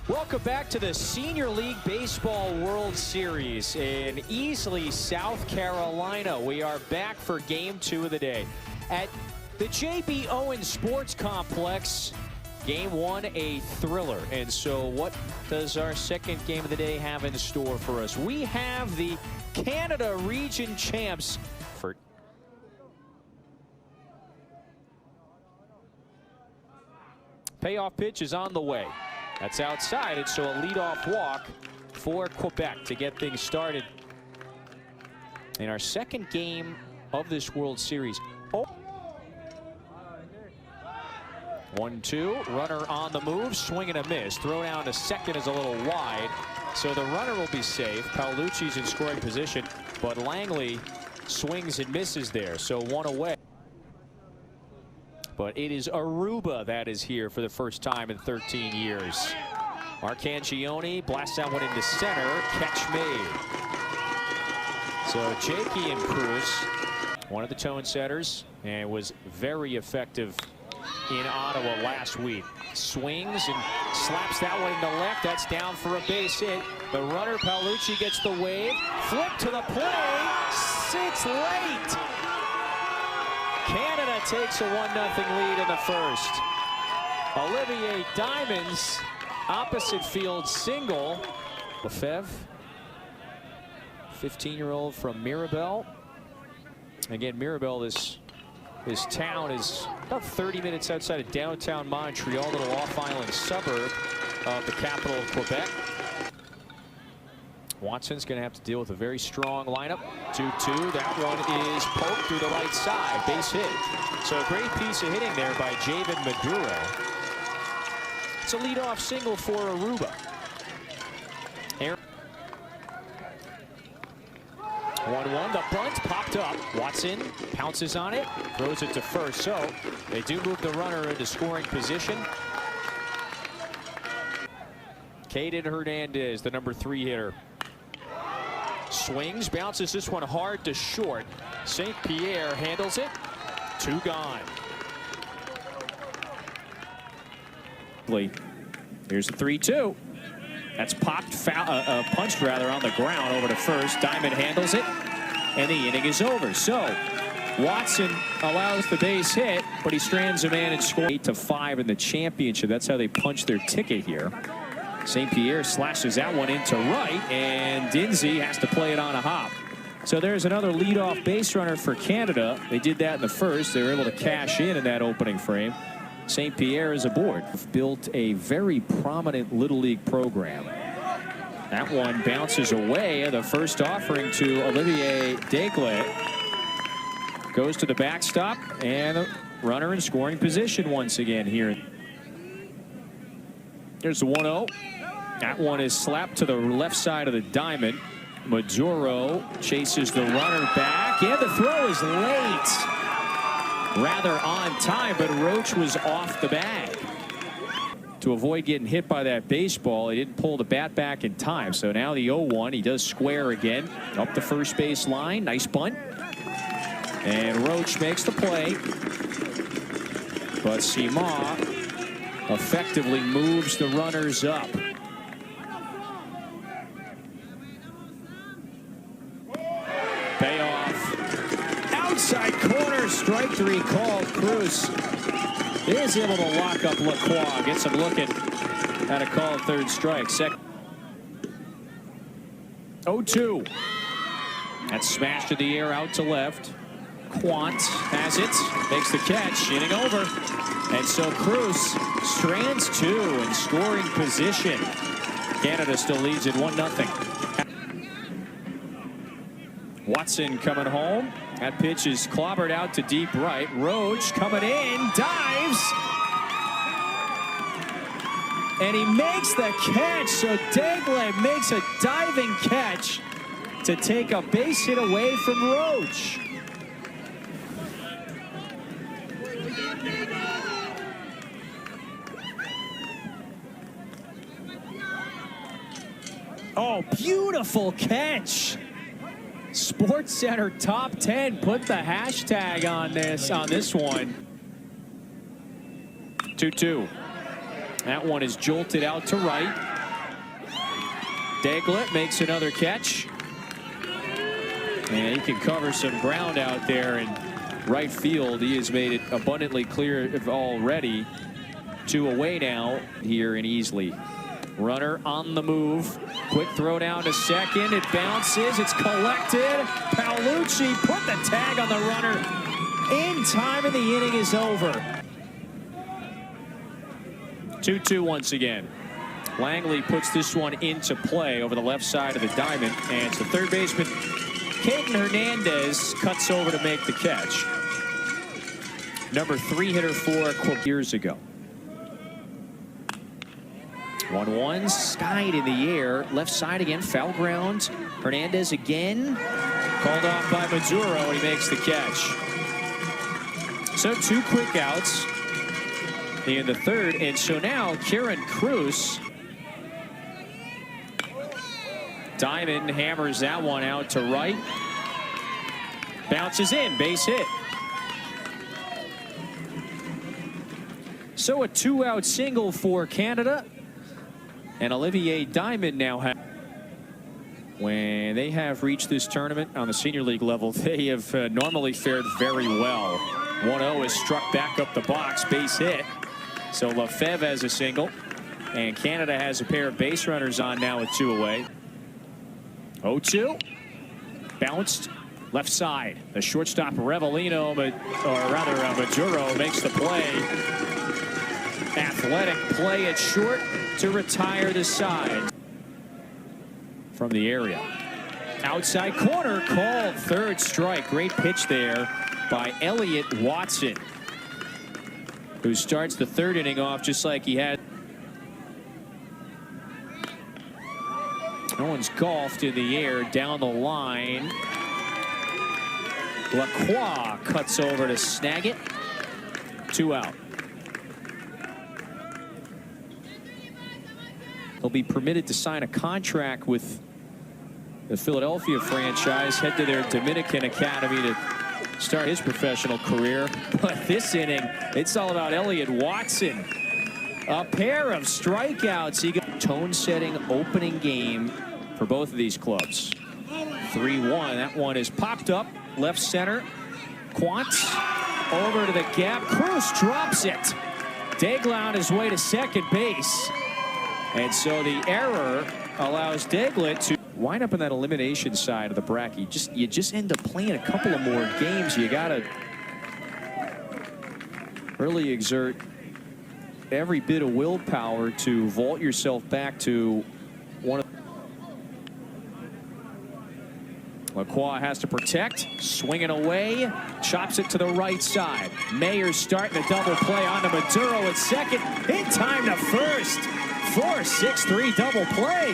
Welcome back to the Senior League Baseball World Series in Easley, South Carolina. We are back for Game 2 of the day at the J.B. Owens Sports Complex. Game 1, a thriller. And so what does our second game of the day have in store for us? We have the Canada Region Champs. Payoff pitch is on the way. That's outside, and so a leadoff walk for Quebec to get things started in our second game of this World Series. 1-2, runner on the move, swing and a miss. Throw down to second is a little wide, so the runner will be safe. Paolucci's in scoring position, but Langley swings and misses there, so one away. But it is Aruba that is here for the first time in 13 years. Arcangione blasts that one into center. Catch made. So Jakey and Cruz, one of the tone setters, and was very effective in Ottawa last week. Swings and slaps that one into left. That's down for a base hit. The runner, Paolucci, gets the wave. Flip to the plate. It's late. Canada takes a 1-0 lead in the first. Olivier Diamond's opposite field single. Lefebvre, 15-year-old from Mirabel. Again, Mirabel, this town is about 30 minutes outside of downtown Montreal, little off-island suburb of the capital of Quebec. Watson's going to have to deal with a very strong lineup. 2-2. That one is poked through the right side. Base hit. So a great piece of hitting there by Javen Maduro. It's a leadoff single for Aruba. 1-1. The bunt popped up. Watson pounces on it. Throws it to first. So they do move the runner into scoring position. Caden Hernandez, the number 3 hitter. Swings, bounces this one hard to short. St. Pierre handles it. 2 gone. Here's the 3-2. That's popped, punched rather on the ground over to first. Diamond handles it, and the inning is over. So Watson allows the base hit, but he strands a man and scores 8-5 in the championship. That's how they punch their ticket here. St. Pierre slashes that one into right, and Dinzy has to play it on a hop. So there's another leadoff base runner for Canada. They did that in the first. They were able to cash in that opening frame. St. Pierre is aboard. Built a very prominent Little League program. That one bounces away. The first offering to Olivier Degle. Goes to the backstop, and the runner in scoring position once again here. There's the 1-0. That one is slapped to the left side of the diamond. Maduro chases the runner back, and the throw is late. Rather on time, but Roach was off the bag. To avoid getting hit by that baseball, he didn't pull the bat back in time. So now the 0-1, he does square again. Up the first base line, nice bunt. And Roach makes the play. But Sima effectively moves the runners up. Payoff. Outside corner, strike 3 called. Cruz is able to lock up Lacroix. Gets him looking at a call, third strike. Second. 0-2. That's smashed in the air out to left. Quant has it, makes the catch, inning over. And so Cruz strands 2 in scoring position. Canada still leads it 1-0. Watson coming home. That pitch is clobbered out to deep right. Roach coming in, dives. And he makes the catch. So Degle makes a diving catch to take a base hit away from Roach. Oh, beautiful catch. Sports Center top 10. Put the hashtag on this one. 2-2. That one is jolted out to right. Deglet makes another catch. And he can cover some ground out there in right field. He has made it abundantly clear already. 2 away now here in Easley. Runner on the move. Quick throw down to second. It bounces. It's collected. Paolucci put the tag on the runner in time, and the inning is over. 2-2 once again. Langley puts this one into play over the left side of the diamond, and it's the third baseman, Caden Hernandez, cuts over to make the catch. Number 3 hitter for Quebec years ago. 1-1, skied in the air, left side again, foul ground. Hernandez again, called off by Maduro, and he makes the catch. So 2 quick outs in the third, and so now Kieran Cruz. Diamond hammers that one out to right. Bounces in, base hit. So a 2-out single for Canada. And Olivier Diamond now has. When they have reached this tournament on the senior league level, they have normally fared very well. 1-0 is struck back up the box, base hit. So Lefebvre has a single. And Canada has a pair of base runners on now with 2 away. 0-2. Bounced left side. The shortstop Revelino, Maduro makes the play. Athletic play it short to retire the side from the area. Outside corner called, third strike. Great pitch there by Elliott Watson, who starts the third inning off just like he had. No one's golfed in the air down the line. Lacroix cuts over to snag it. 2 out. He'll be permitted to sign a contract with the Philadelphia franchise, head to their Dominican academy to start his professional career. But this inning, it's all about Elliott Watson. A pair of strikeouts. He got tone-setting opening game for both of these clubs. 3-1. That one is popped up left center. Quantz over to the gap. Cruz drops it. Deglet on his way to second base. And so the error allows Deglet to wind up in that elimination side of the bracket. You just end up playing a couple of more games. You got to really exert every bit of willpower to vault yourself back to one of. Lacroix has to protect, swinging away, chops it to the right side. Mayer's starting the double play onto Maduro at second, in time to first. 4-6-3 double play.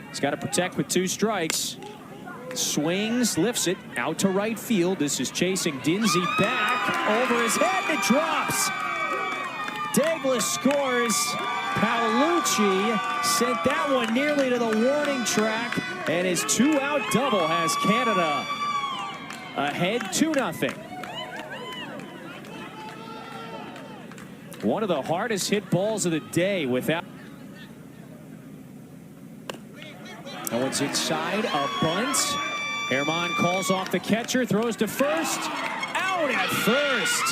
He's got to protect with 2 strikes. Swings, lifts it out to right field. This is chasing Dinsey back over his head, and it drops. Deglet scores. Paolucci sent that one nearly to the warning track, and his 2-out double has Canada ahead 2-0. One of the hardest hit balls of the day without. That one's inside, a bunt. Herman calls off the catcher, throws to first. Out at first.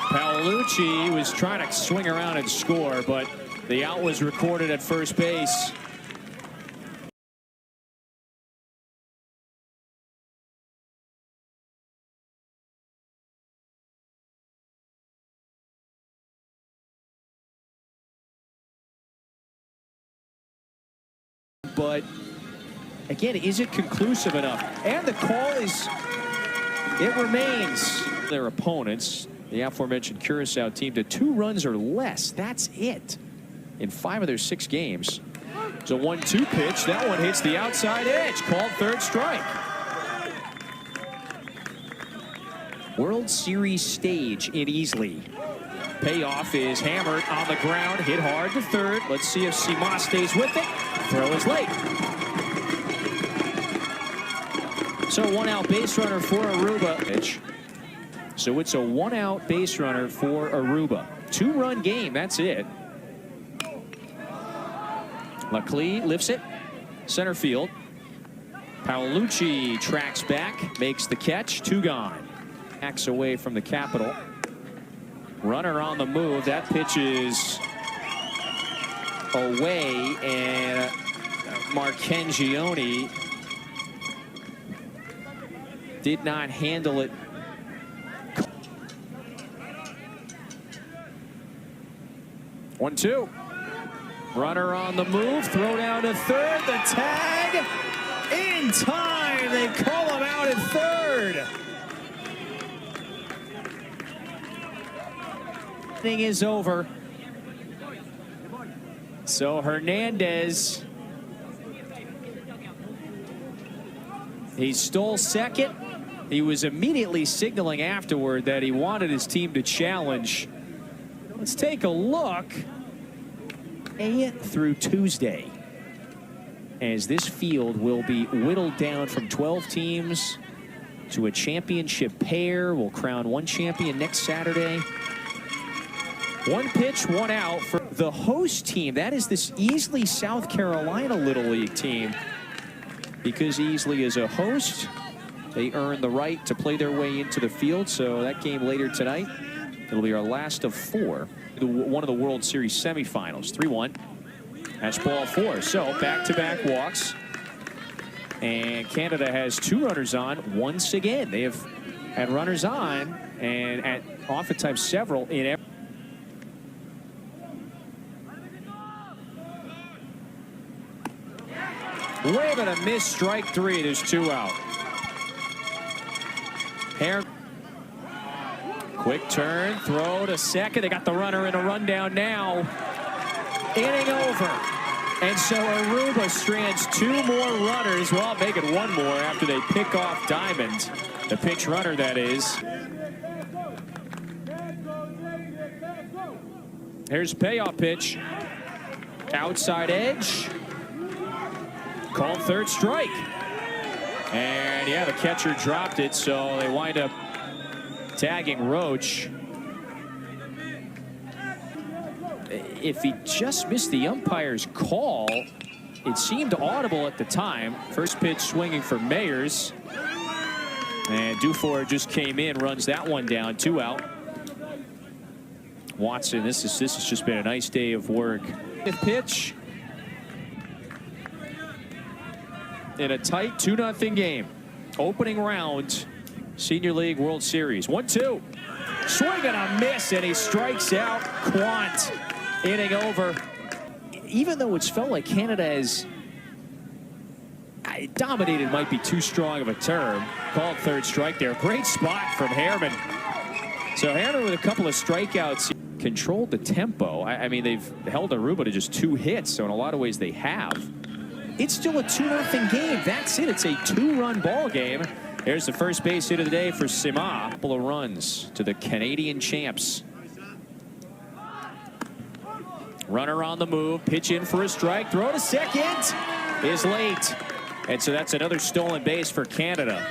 Paolucci was trying to swing around and score, but the out was recorded at first base. But again, is it conclusive enough? And the call is, it remains. Their opponents, the aforementioned Curacao team, to 2 runs or less. That's it in 5 of their 6 games. It's a 1-2 pitch. That one hits the outside edge. Called third strike. World Series stage in Easley. Payoff is hammered on the ground, hit hard to third. Let's see if Sima stays with it. Throw is late. So 1-out base runner for Aruba. So it's a 1-out base runner for Aruba. 2-run game, that's it. Leclerc lifts it. Center field. Paolucci tracks back, makes the catch. 2 gone. Backs away from the Capitol. Runner on the move. That pitch is away, and Marcangione did not handle it. 1-2. Runner on the move. Throw down to third. The tag in time. They call him out at third. Thing is over. So Hernandez, he stole second. He was immediately signaling afterward that he wanted his team to challenge. Let's take a look through Tuesday, as this field will be whittled down from 12 teams to a championship pair. We'll crown one champion next Saturday. 1 pitch, 1 out for the host team. That is this Easley, South Carolina Little League team. Because Easley is a host, they earn the right to play their way into the field. So that game later tonight, it'll be our last of 4. One of the World Series semifinals. 3-1. That's ball 4. So back-to-back walks. And Canada has 2 runners on once again. They have had runners on, and at oftentimes several in every. Way but a miss, strike 3. There's 2 out. Quick turn, throw to second. They got the runner in a rundown now. Inning over. And so Aruba strands 2 more runners. Well, make it 1 more after they pick off Diamond. The pinch runner, that is. Here's a payoff pitch. Outside edge. Called third strike. And yeah, the catcher dropped it, so they wind up tagging Roach. If he just missed the umpire's call, it seemed audible at the time. First pitch swinging for Mayers. And Dufour just came in, runs that one down. 2 out. Watson, this has just been a nice day of work. 5th pitch. In a tight 2-0 game. Opening round, Senior League World Series. 1-2. Swing and a miss, and he strikes out Quant. Inning over. Even though it's felt like Canada has dominated, might be too strong of a term. Called third strike there. Great spot from Harriman. So Harriman with a couple of strikeouts controlled the tempo. I mean, they've held Aruba to just 2 hits, so in a lot of ways they have. It's still a 2-0 game. That's it. It's a 2-run ball game. Here's the first base hit of the day for Sima. A couple of runs to the Canadian champs. Runner on the move. Pitch in for a strike. Throw to second is late. And so that's another stolen base for Canada.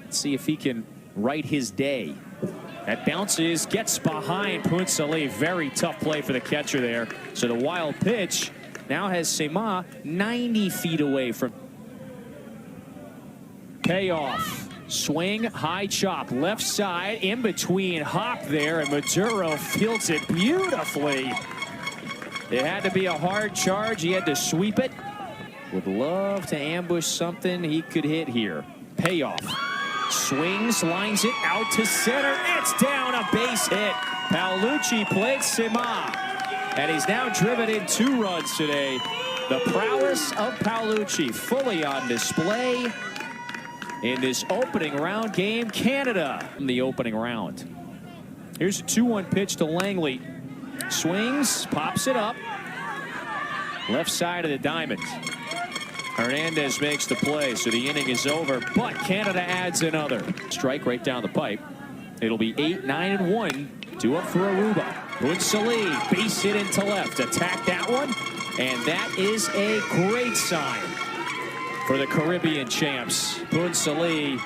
Let's see if he can right his day. That bounces, gets behind Punsalee. Very tough play for the catcher there. So the wild pitch now has Sema 90 feet away from. Payoff. Swing, high chop, left side, in between Hop there, and Maduro fields it beautifully. It had to be a hard charge. He had to sweep it. Would love to ambush something he could hit here. Payoff. Swings, lines it out to center. It's down, a base hit. Paolucci played Sema, and he's now driven in 2 runs today. The prowess of Paolucci fully on display in this opening round game. Canada in the opening round. Here's a 2-1 pitch to Langley. Swings, pops it up. Left side of the diamond. Hernandez makes the play, so the inning is over, but Canada adds another. Strike right down the pipe. It'll be 8-9-1. 2 up for Aruba. Punsalee, base hit into left. Attack that one, and that is a great sign for the Caribbean champs. Punsalee.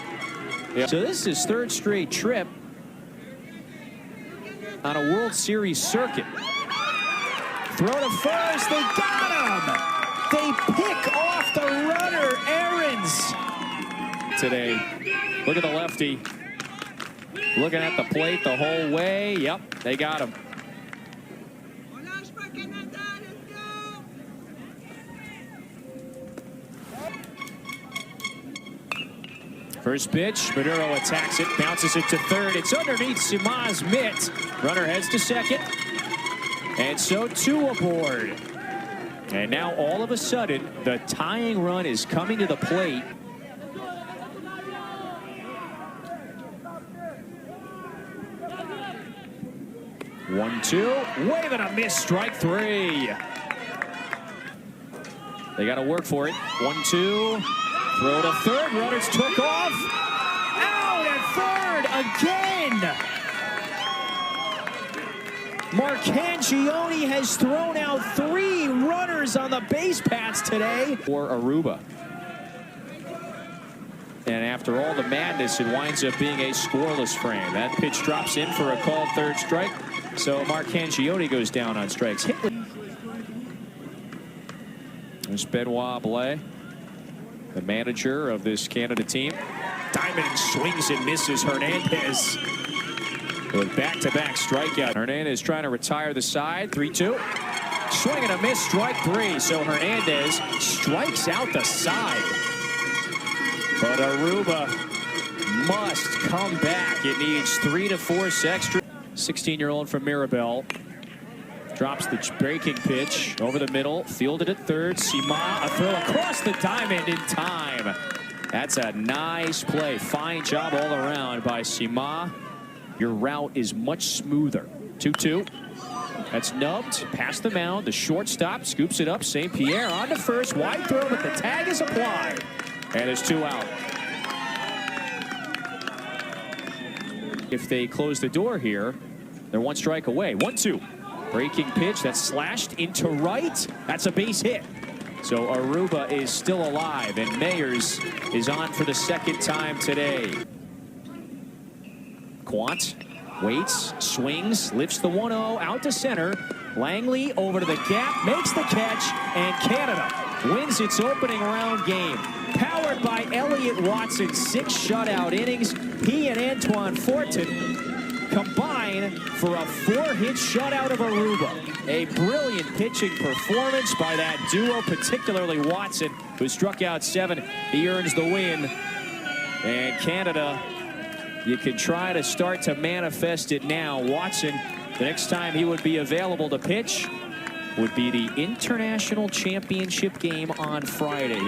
So this is his 3rd straight trip on a World Series circuit. Throw to first. They got him. They pick off the runner, Aarons. Today, look at the lefty. Looking at the plate the whole way. Yep, they got him. First pitch, Maduro attacks it, bounces it to third. It's underneath Sima's mitt. Runner heads to second. And so two aboard. And now all of a sudden, the tying run is coming to the plate. One, two, wave and a miss, strike three. They got to work for it. 1-2. Throw to third. Runners took off. Out at third again. Marcangione has thrown out 3 runners on the base paths today for Aruba. And after all the madness, it winds up being a scoreless frame. That pitch drops in for a called third strike. So Marcangione goes down on strikes. There's Benoit Blais, the manager of this Canada team. Diamond swings and misses Hernandez with back-to-back strikeout. Hernandez trying to retire the side. 3-2. Swing and a miss, strike 3. So Hernandez strikes out the side. But Aruba must come back. It needs 3 to force extra. 16-year-old from Mirabel drops the breaking pitch over the middle, fielded at third. Sima, a throw across the diamond in time. That's a nice play. Fine job all around by Sima. Your route is much smoother. 2-2. That's nubbed past the mound. The shortstop scoops it up. St. Pierre on to first. Wide throw, but the tag is applied. And there's 2 out. If they close the door here, they're 1 strike away. 1-2. Breaking pitch that's slashed into right. That's a base hit. So Aruba is still alive, and Mayers is on for the 2nd time today. Quant waits, swings, lifts the 1-0 out to center. Langley over to the gap, makes the catch, and Canada wins its opening round game. Powered by Elliott Watson, 6 shutout innings. He and Antoine Fortin combine for a 4-hit shutout of Aruba. A brilliant pitching performance by that duo, particularly Watson, who struck out 7. He earns the win. And Canada, you can try to start to manifest it now. Watson, the next time he would be available to pitch would be the International Championship game on Friday.